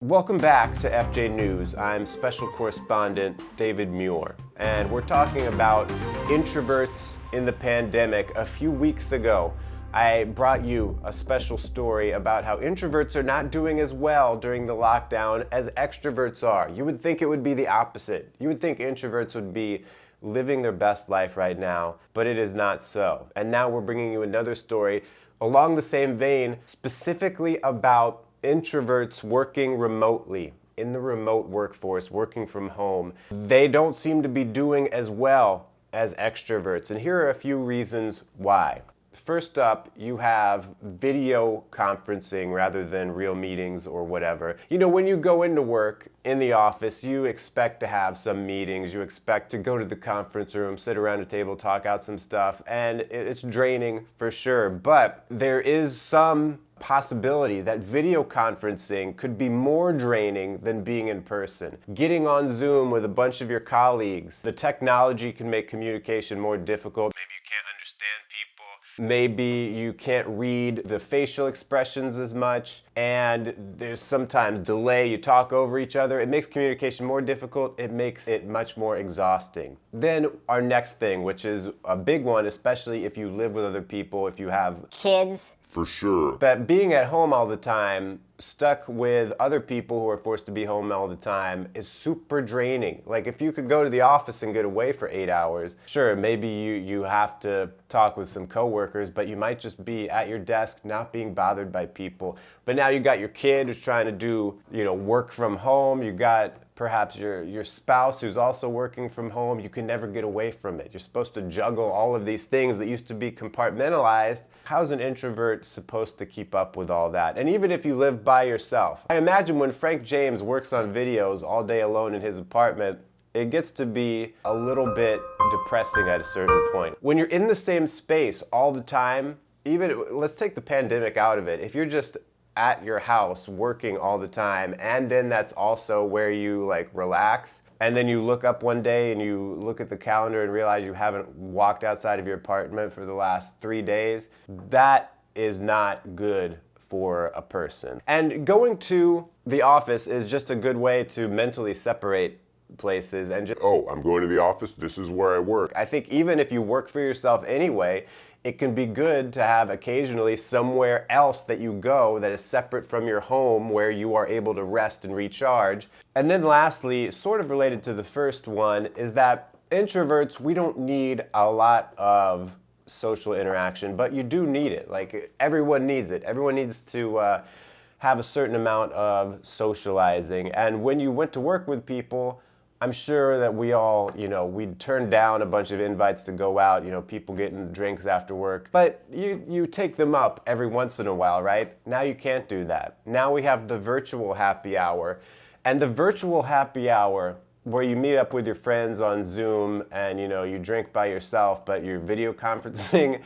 Welcome back to FJ News. I'm Special Correspondent David Muir, and we're talking about introverts in the pandemic. A few weeks ago, I brought you a special story about how introverts are not doing as well during the lockdown as extroverts are. You would think it would be the opposite. You would think introverts would be living their best life right now, but it is not so. And now we're bringing you another story along the same vein, specifically about introverts working remotely, in the remote workforce, working from home. They don't seem to be doing as well as extroverts, and here are a few reasons why. First up, you have video conferencing rather than real meetings or whatever. You know, when you go into work in the office, you expect to have some meetings, you expect to go to the conference room, sit around a table, talk out some stuff, and it's draining for sure. But there is some possibility that video conferencing could be more draining than being in person. Getting on Zoom with a bunch of your colleagues, the technology can make communication more difficult. Maybe you can't understand people. Maybe you can't read the facial expressions as much, and there's sometimes delay. You talk over each other. It makes communication more difficult. It makes it much more exhausting. Then our next thing, which is a big one, especially if you live with other people, if you have kids. For sure. That being at home all the time, stuck with other people who are forced to be home all the time, is super draining. Like, if you could go to the office and get away for 8 hours, sure, maybe you have to talk with some coworkers, but you might just be at your desk, not being bothered by people. But now you got your kid who's trying to do, work from home. You got perhaps your spouse who's also working from home. You can never get away from it. You're supposed to juggle all of these things that used to be compartmentalized. How's an introvert supposed to keep up with all that? And even if you live by yourself, I imagine when Frank James works on videos all day alone in his apartment, it gets to be a little bit depressing at a certain point. When you're in the same space all the time, even, let's take the pandemic out of it. If you're just at your house working all the time, and then that's also where you relax, and then you look up one day and you look at the calendar and realize you haven't walked outside of your apartment for the last 3 days, that is not good for a person. And going to the office is just a good way to mentally separate places and just, oh, I'm going to the office, this is where I work. I think even if you work for yourself anyway, it can be good to have occasionally somewhere else that you go that is separate from your home where you are able to rest and recharge. And then lastly, sort of related to the first one, is that introverts, we don't need a lot of social interaction, but you do need it. Like, everyone needs it. Everyone needs to have a certain amount of socializing. And when you went to work with people, I'm sure that we all, we'd turn down a bunch of invites to go out, people getting drinks after work. But you take them up every once in a while, right? Now you can't do that. Now we have the virtual happy hour. And the virtual happy hour, where you meet up with your friends on Zoom and, you drink by yourself, but you're video conferencing.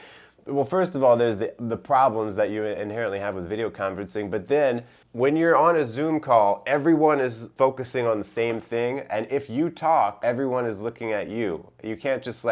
Well, first of all, there's the problems that you inherently have with video conferencing, but then when you're on a Zoom call, everyone is focusing on the same thing, and if you talk, everyone is looking at you. You can't just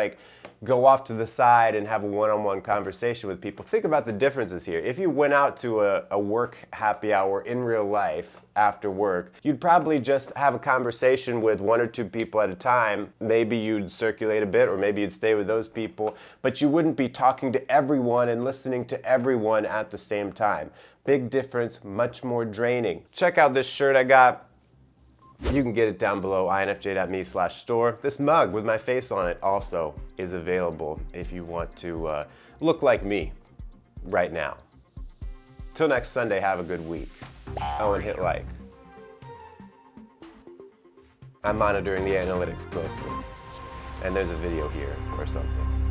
go off to the side and have a one-on-one conversation with people. Think about the differences here. If you went out to a work happy hour in real life after work, you'd probably just have a conversation with 1 or 2 people at a time. Maybe you'd circulate a bit, or maybe you'd stay with those people, but you wouldn't be talking to everyone and listening to everyone at the same time. Big difference, much more draining. Check out this shirt I got. You can get it down below, infj.me/store. This mug with my face on it also is available if you want to look like me right now. Till next Sunday, have a good week. Oh, and hit like. I'm monitoring the analytics closely. And there's a video here or something.